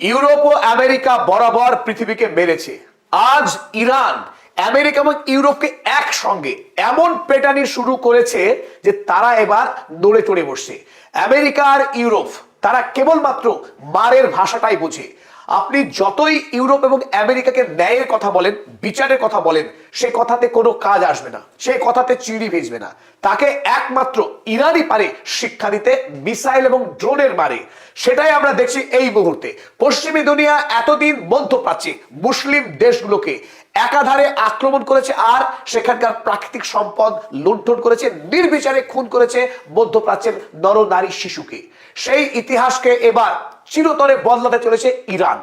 Europe ও America বরাবর পৃথিবীকে মেরেছে। আজ ইরান আমেরিকা এবং ইউরোপকে একসঙ্গে এমন পেটানি শুরু করেছে যে তারা এবার নড়ে চড়ে বসছে। আমেরিকা আর ইউরোপ তারা কেবলমাত্র মারের ভাষাটাই বোঝে। আপনি যতই ইউরোপ এবং আমেরিকাকে ন্যায়ের কথা বলেন, বিচারের কথা বলেন, সে কথাতে কোনো কাজ আসবে না, সে কথাতে চিড়ি ভিজবে না। তাকে একমাত্র ইরানই পারে শিক্ষা দিতে, মিসাইল এবং ড্রোনের মারে। সেটাই আমরা দেখছি এই মুহূর্তে। পশ্চিমী দুনিয়া এতদিন মধ্যপ্রাচ্যে মুসলিম দেশগুলোকে একাধারে আক্রমণ করেছে আর সেখানকার প্রাকৃতিক সম্পদ লুণ্ঠন করেছে, নির্বিচারে খুন করেছে মধ্যপ্রাচ্যের নর নারী শিশুকে। সেই ইতিহাসকে এবার চিরতরে বদলাতে চলেছে ইরান।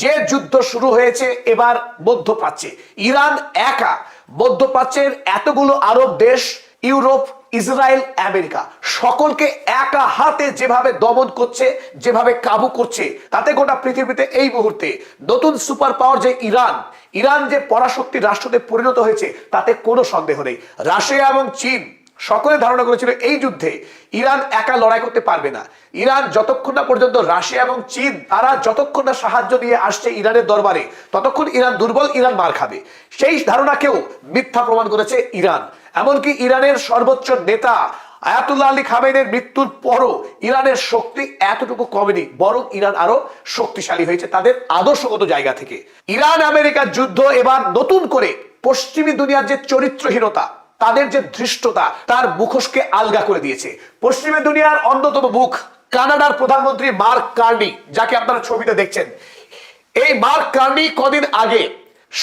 যে যুদ্ধ শুরু হয়েছে এবার মধ্যপ্রাচ্যে, ইরান একা মধ্যপ্রাচ্যের এতগুলো আরব দেশ, ইউরোপ, ইসরায়েল, আমেরিকা সকলকে একা হাতে যেভাবে দমন করছে, যেভাবে কাবু করছে, তাতে গোটা পৃথিবীতে এই মুহূর্তে নতুন সুপার পাওয়ার যে ইরান যে পরাশক্তি রাষ্ট্রতে পরিণত হয়েছে তাতে কোনো সন্দেহ নেই। রাশিয়া এবং চীন সকলে ধারণা করেছিল এই যুদ্ধে ইরান একা লড়াই করতে পারবে না। ইরান যতক্ষণ না পর্যন্ত রাশিয়া এবং চীন তারা যতক্ষণ না সাহায্য নিয়ে আসছে ইরানের দরবারে, ততক্ষণ ইরান দুর্বল, ইরান মার খাবে। সেই ধারণাকেও মিথ্যা প্রমাণ করেছে ইরান। এমনকি ইরানের সর্বোচ্চ নেতা আয়াতুল্লাহ আলী খামেনির মৃত্যুর পরও ইরানের শক্তি এতটুকু কমেনি, বরং ইরান আরো শক্তিশালী হয়েছে তাদের আদর্শগত জায়গা থেকে। ইরান আমেরিকার যুদ্ধ এবার নতুন করে পশ্চিমী দুনিয়ার যে চরিত্রহীনতা, তাদের যে ধৃষ্টতা, তার মুখোশকে আলগা করে দিয়েছে। পশ্চিমী দুনিয়ার অন্যতম মুখ কানাডার প্রধানমন্ত্রী মার্ক কার্নি, যাকে আপনারা ছবিতে দেখছেন। এই মার্ক কার্নি কদিন আগে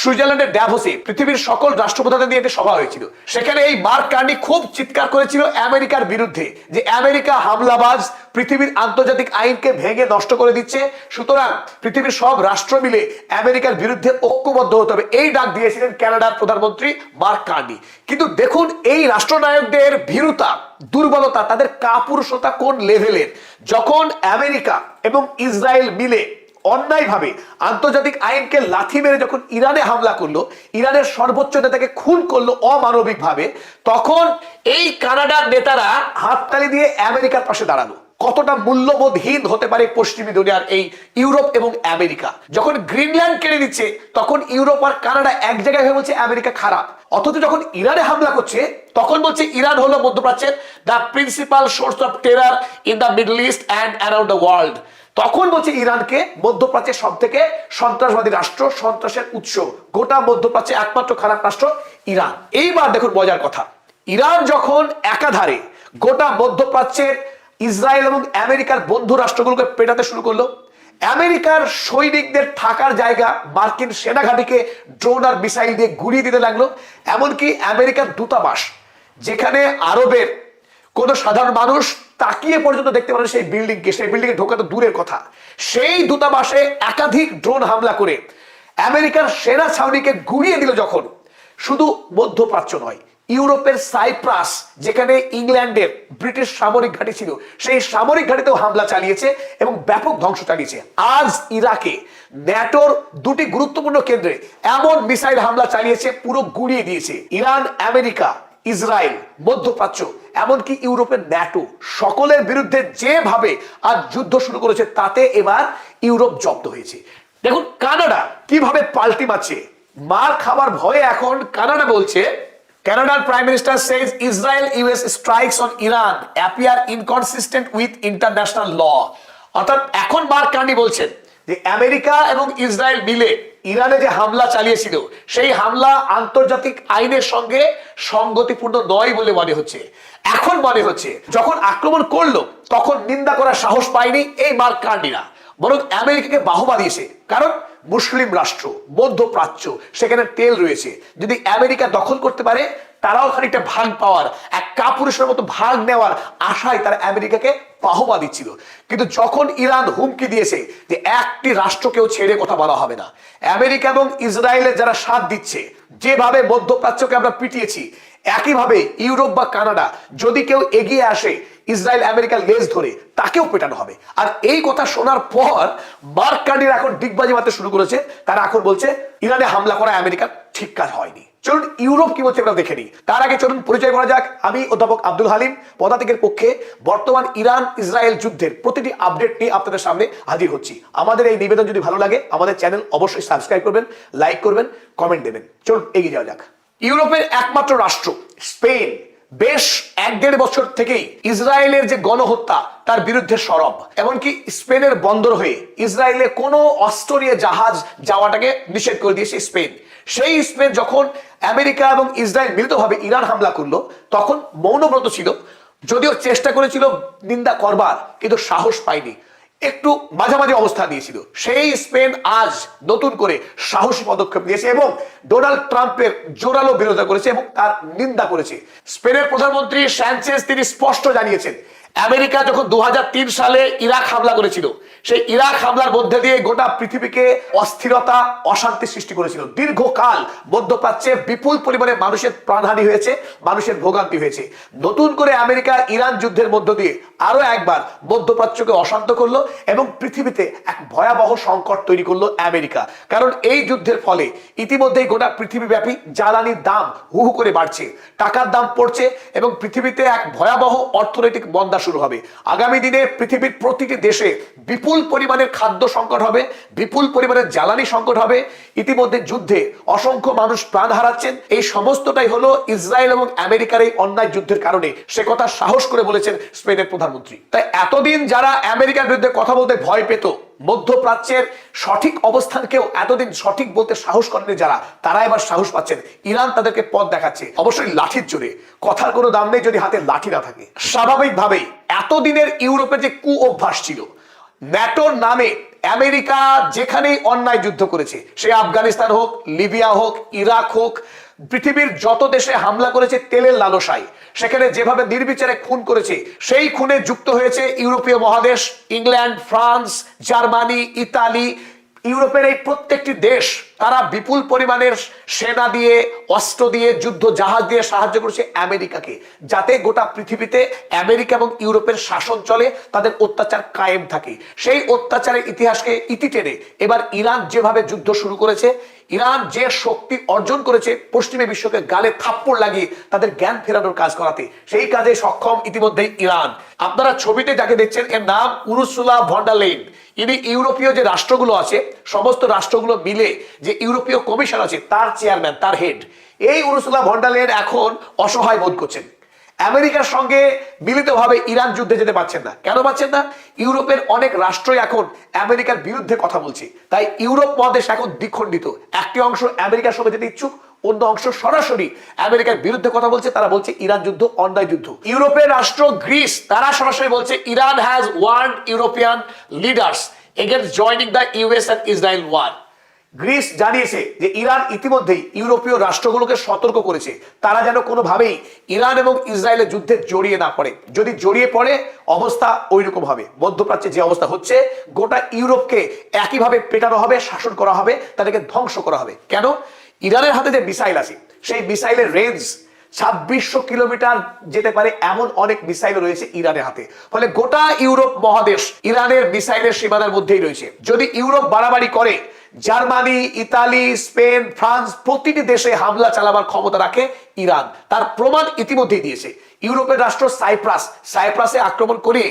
সুইজারল্যান্ডের ড্যাভোসে পৃথিবীর সকল রাষ্ট্রপ্রধানদের নিয়ে একটি সভা হয়েছিল। সেখানে এই মার্ক কার্নি খুব চিৎকার করেছিল আমেরিকার বিরুদ্ধে যে আমেরিকা হামলাবাজ, পৃথিবীর আন্তর্জাতিক আইনকে ভেঙে নষ্ট করে দিচ্ছে, সুতরাং পৃথিবীর সব রাষ্ট্র মিলে আমেরিকার বিরুদ্ধে ঐক্যবদ্ধ হতে হবে। এই ডাক দিয়েছিলেন কানাডার প্রধানমন্ত্রী মার্ক কার্নি। কিন্তু দেখুন এই রাষ্ট্রনায়কদের ভীরুতা, দুর্বলতা, তাদের কাপুরুষতা কোন লেভেলের। যখন আমেরিকা এবং ইসরায়েল মিলে অন্যায়ভাবে আন্তর্জাতিক আইনকে লাথি মেরে যখন ইরানে হামলা করলো, ইরানের সর্বোচ্চ নেতাকে খুন করলো অমানবিকভাবে, তখন এই কানাডার নেতারা হাততালি দিয়ে আমেরিকার পাশে দাঁড়ালো। কতটা মূল্যবোধহীন হতে পারে পশ্চিমী দুনিয়ার এই ইউরোপ এবং আমেরিকা। যখন গ্রিনল্যান্ড কেড়ে নিচ্ছে তখন ইউরোপ আর কানাডা এক জায়গায় হয়ে বলছে আমেরিকা খারাপ, অথচ যখন ইরানে হামলা করছে তখন বলছে ইরান হলো মধ্যপ্রাচ্যের the principal source of terror in the middle east and around the world. তখন বলছে ইরানকে মধ্যপ্রাচ্যের সব থেকে সন্ত্রাসবাদী রাষ্ট্র, সন্ত্রাসের উৎস, গোটা মধ্যপ্রাচ্যে একমাত্র খারাপ রাষ্ট্র ইরান। এইবার দেখুন মজার কথা, ইরান যখন একাধারে গোটা মধ্যপ্রাচ্যের ইসরায়েল এবং আমেরিকার বন্ধু রাষ্ট্রগুলোকে পেটাতে শুরু করলো, আমেরিকার সৈনিকদের থাকার জায়গা মার্কিন সেনাঘাঁটিকে ড্রোন আর মিসাইল দিয়ে গুড়িয়ে দিতে লাগলো, এমনকি আমেরিকার দূতাবাস, যেখানে আরবের কোন সাধারণ মানুষ তাকিয়ে পর্যন্ত দেখতে পারে সেই বিল্ডিংকে, সেই বিল্ডিংয়ে ঢোকা তো দূরের কথা, সেই দূতাবাসে একাধিক ড্রোন হামলা করে আমেরিকার সেনা ছাউনিকে গুড়িয়ে দিল। যখন শুধু মধ্যপ্রাচ্য নয়, ইউরোপের সাইপ্রাস, যেখানে ইংল্যান্ডের ব্রিটিশ সামরিক ঘাঁটি ছিল, সেই সামরিক ঘাঁটিতেও হামলা চালিয়েছে এবং ব্যাপক ধ্বংস চালিয়েছে। আজ ইরাকে ন্যাটোর দুটি গুরুত্বপূর্ণ কেন্দ্রে এমন মিসাইল হামলা চালিয়েছে, পুরো গুড়িয়ে দিয়েছে। ইরান, আমেরিকা, ইসরায়েল, মধ্যপ্রাচ্য, এমনকি ইউরোপের ন্যাটো সকলের বিরুদ্ধে যেভাবে আজ যুদ্ধ শুরু করেছে, তাতে এবার ইউরোপ জব্দ হয়েছে। দেখুন কানাডা কিভাবে পাল্টি মারছে। মার খাবার ভয়ে এখন কানাডা বলছে, Canadian Prime Minister says Israel US strikes on Iran appear inconsistent with international law. অর্থাৎ এখন মার্ক কার্নি বলছেন যে আমেরিকা এবং ইসরায়েল মিলে ইরানে যে হামলা চালিয়েছিল, সেই হামলা আন্তর্জাতিক আইনের সঙ্গে সংগতিপূর্ণ নয় বলে মনে হচ্ছে। এখন মনে হচ্ছে যখন আক্রমণ করলো তখন নিন্দা করার সাহস পায়নি এই মার্ক কার্নিরা, বরং আমেরিকাকে বাহবা দিয়েছে। কারণ মুসলিম রাষ্ট্র, মধ্যপ্রাচ্য, সেখানে তেল রয়েছে। যদি আমেরিকা দখল করতে পারে, তারাও খানিকটা ভাগ পাওয়ার, এক কাপুরুষের মতো ভাগ নেওয়ার আশায় তারা আমেরিকাকে বাহবা দিচ্ছিল। কিন্তু যখন ইরান হুমকি দিয়েছে যে একটি রাষ্ট্রকেও ছেড়ে কথা বলা হবে না, আমেরিকা এবং ইসরায়েলের যারা সাথ দিচ্ছে, যেভাবে মধ্যপ্রাচ্যকে আমরা পিটিয়েছি, একইভাবে ইউরোপ বা কানাডা যদি কেউ এগিয়ে আসে ইসরায়েল আমেরিকার লেজ ধরে, তাকেও পেটানো হবে। আর এই কথা শোনার পর মার্ক কার্নির এখন ডিগবাজি মারতে শুরু করেছে। তারা এখন বলছে ইরানে হামলা করা আমেরিকার ঠিক কাজ হয়নি। চলুন ইউরোপ কি বলছে আমরা দেখে নিই। তার আগে চলুন পরিচয় করা যাক। আমি অধ্যাপক আব্দুল হালিম, পদাতিকের পক্ষে বর্তমান ইরান ইসরায়েল যুদ্ধের প্রতিটি আপডেট নিয়ে আপনাদের সামনে হাজির হচ্ছি। আমাদের এই নিবেদন যদি ভালো লাগে আমাদের চ্যানেল অবশ্যই সাবস্ক্রাইব করবেন, লাইক করবেন, কমেন্ট দেবেন। চলুন এগিয়ে যাওয়া যাক। ইউরোপের একমাত্র রাষ্ট্র স্পেন বেশ 1-1.5 বছর থেকেই ইসরায়েলের যে গণহত্যা তার বিরুদ্ধে সরব। এমনকি স্পেনের বন্দর হয়ে ইসরায়েলে কোনো অস্ত্র নিয়ে জাহাজ যাওয়াটাকে নিষেধ করে দিয়েছে স্পেন। সেই স্পেন যখন আমেরিকা এবং ইসরায়েল মিলিতভাবে ইরান হামলা করলো তখন মৌনব্রত ছিল, যদিও চেষ্টা করেছিল নিন্দা করবার, কিন্তু সাহস পায়নি, একটু মাঝামাঝি অবস্থা নিয়েছিল। সেই স্পেন আজ নতুন করে সাহসী পদক্ষেপ নিয়েছে এবং ডোনাল্ড ট্রাম্পের জোরালো বিরোধিতা করেছে এবং তার নিন্দা করেছে। স্পেনের প্রধানমন্ত্রী সানচেজ তিনি স্পষ্ট জানিয়েছেন, আমেরিকা যখন 2003 সালে ইরাক হামলা করেছিল, সেই ইরাক হামলার মধ্যে দিয়ে গোটা পৃথিবীকে অস্থিরতা, অশান্তি সৃষ্টি করেছিল। দীর্ঘকাল মধ্যপ্রাচ্যে বিপুল পরিমাণে মানুষের প্রাণহানি হয়েছে, মানুষের ভোগান্তি হয়েছে। নতুন করে আমেরিকা ইরান যুদ্ধের মধ্য দিয়ে আরো একবার মধ্যপ্রাচ্যকে অশান্ত করলো এবং পৃথিবীতে এক ভয়াবহ সংকট তৈরি করলো আমেরিকা। কারণ এই যুদ্ধের ফলে ইতিমধ্যেই গোটা পৃথিবীব্যাপী জ্বালানির দাম হু হু করে বাড়ছে, টাকার দাম পড়ছে এবং পৃথিবীতে এক ভয়াবহ অর্থনৈতিক মন্দা শুরু হবে। আগামী দিনে পৃথিবীর প্রতিটি দেশে বিপুল পরিমাণের খাদ্য সংকট হবে, বিপুল পরিমাণের জ্বালানি সংকট হবে। ইতিমধ্যে যুদ্ধে অসংখ্য মানুষ প্রাণ হারাচ্ছেন। এই সমস্তটাই হলো ইসরায়েল এবং আমেরিকার এই অন্যায় যুদ্ধের কারণে। সে কথা সাহস করে বলেছেন স্পেনের প্রধানমন্ত্রী। তাই এতদিন যারা আমেরিকার বিরুদ্ধে কথা বলতে ভয় পেত, মধ্যপ্রাচ্যের সঠিক অবস্থানকেও এতদিন সঠিক বলতে সাহস করেনি যারা, তারা এবার সাহস পাচ্ছেন। ইরান তাদেরকে পথ দেখাচ্ছে, অবশ্যই লাঠির জোরে। কথার কোনো দাম নেই যদি হাতে লাঠি না থাকে। স্বাভাবিকভাবেই এতদিনের ইউরোপের যে কু অভ্যাস ছিল, ন্যাটোর নামে আমেরিকা যেখানেই অন্যায় যুদ্ধ করেছে, সে আফগানিস্তান হোক, লিবিয়া হোক, ইরাক হোক, পৃথিবীর যত দেশে হামলা করেছে তেলের লালসায়, সেখানে যেভাবে নির্বিচারে খুন করেছে, সেই খুনে যুক্ত হয়েছে ইউরোপীয় মহাদেশ, ইংল্যান্ড, ফ্রান্স, জার্মানি, ইতালি। ইউরোপের এই প্রত্যেকটি দেশ তারা বিপুল পরিমাণের সেনা দিয়ে, অস্ত্র দিয়ে, যুদ্ধ জাহাজ দিয়ে সাহায্য করছে আমেরিকাকে, যাতে গোটা পৃথিবীতে আমেরিকা এবং ইউরোপের শাসন চলে, তাদের অত্যাচার কায়েম থাকে। সেই অত্যাচারের ইতিহাসকে ইতি টেনে এবার ইরান যেভাবে যুদ্ধ শুরু করেছে, ইরান যে শক্তি অর্জন করেছে পশ্চিমী বিশ্বকে গালে থাপ্পড় লাগিয়ে তাদের জ্ঞান ফেরানোর কাজ করাতে, সেই কাজে সক্ষম ইতিমধ্যেই ইরান। আপনারা ছবিতে যাকে দেখছেন এর নাম উরসুলা ভন ডার লেয়েন। ইনি ইউরোপীয় যে রাষ্ট্রগুলো আছে সমস্ত রাষ্ট্রগুলো মিলে যে ইউরোপীয় কমিশন আছে তার চেয়ারম্যান, তার হেড। এই উরসুলা ভন ডার লেয়েন এখন অসহায় বোধ করছেন। আমেরিকার সঙ্গে মিলিতভাবে ইরান যুদ্ধে যেতে পারছেন না। কেন পারছেন না? ইউরোপের অনেক রাষ্ট্রই এখন আমেরিকার বিরুদ্ধে কথা বলছে। তাই ইউরোপ মহাদেশ এখন দ্বিখণ্ডিত। একটি অংশ আমেরিকার সঙ্গে যেতে ইচ্ছুক, অন্য অংশ সরাসরি আমেরিকার বিরুদ্ধে কথা বলছে। তারা বলছে ইরান যুদ্ধ অন্যায় যুদ্ধ। ইউরোপের রাষ্ট্র গ্রিস তারা সরাসরি বলছে Iran has warned European leaders against joining the US and Israel war. Greece জানিয়েছে যে ইরান ইতিমধ্যেই ইউরোপীয় রাষ্ট্রগুলোকে সতর্ক করেছে তারা যেন কোনোভাবেই ইরান এবং ইসরায়েলের যুদ্ধে জড়িয়ে না পড়ে। যদি জড়িয়ে পড়ে অবস্থা ওই রকম হবে। মধ্যপ্রাচ্যে যে অবস্থা হচ্ছে, গোটা ইউরোপকে একইভাবে পেটানো হবে, শাসন করা হবে, তাদেরকে ধ্বংস করা হবে। কেন? ইরানের হাতে যে মিসাইল আছে, সেই মিসাইলের রেঞ্জ 2600 কিলোমিটার যেতে পারে এমন অনেক মিসাইল রয়েছে ইরানের হাতে। ফলে গোটা ইউরোপ মহাদেশ ইরানের মিসাইলের সীমানার মধ্যেই রয়েছে। যদি ইউরোপ বাড়াবাড়ি করে, জার্মানি, ইতালি, স্পেন, ফ্রান্স প্রতিটি দেশে হামলা চালাবার ক্ষমতা রাখে ইরান। তার প্রমাণ ইতিমধ্যেই দিয়েছে। ইউরোপের রাষ্ট্র সাইপ্রাসে আক্রমণ করে,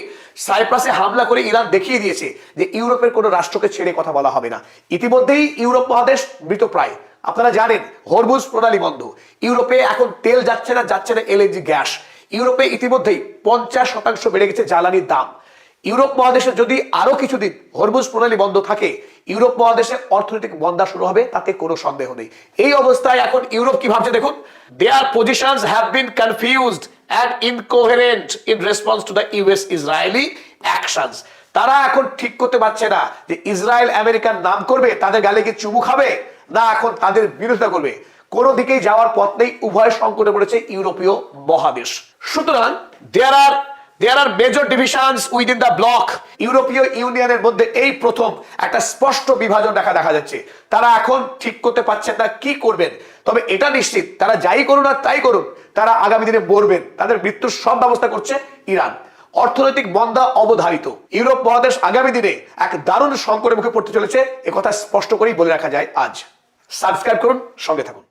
সাইপ্রাসে হামলা করে ইরান দেখিয়ে দিয়েছে যে ইউরোপের কোনো রাষ্ট্রকে ছেড়ে কথা বলা হবে না। ইতিমধ্যেই ইউরোপ মহাদেশ মৃতপ্রায়। আপনারা জানেন হরমুজ প্রণালী বন্ধ। ইউরোপে এখন তেল যাচ্ছে না এলএনজি গ্যাস। ইউরোপে ইতিমধ্যেই 50% বেড়ে গেছে জ্বালানির দাম। ইউরোপ মহাদেশে যদি আরো কিছুদিন হরমুজ প্রণালী বন্ধ থাকে, ইউরোপ মহাদেশে অর্থনৈতিক মন্দা শুরু হবে, তাতে কোনো সন্দেহ নেই। এই অবস্থায় এখন ইউরোপ কি ভাবছে দেখুন, their positions have been confused and incoherent in response to the US Israeli actions. তারা এখন ঠিক করতে পারছে না যে ইসরায়েল আমেরিকার নাম করবে, তাদের গালে কি চুমু খাবে, না এখন তাদের বিরোধিতা করবে। কোনো দিকেই যাওয়ার পথ নেই। উভয় সংকটে পড়েছে ইউরোপীয় মহাদেশ। সুতরাং there are major divisions within the bloc. ইউরোপীয় ইউনিয়নের মধ্যে এই প্রথম একটা স্পষ্ট বিভাজন দেখা যাচ্ছে। তারা এখন ঠিক করতে পারছেন না কি করবেন। তবে এটা নিশ্চিত, তারা যাই করুন আর তাই করুন, তারা আগামী দিনে মরবেন। তাদের মৃত্যুর সব ব্যবস্থা করছে ইরান। অর্থনৈতিক মন্দা অবধারিত। ইউরোপ মহাদেশ আগামী দিনে এক দারুণ সংকটের মুখে পড়তে চলেছে, একথা স্পষ্ট করেই বলে রাখা যায় আজ। সাবস্ক্রাইব করুন, সঙ্গে থাকুন।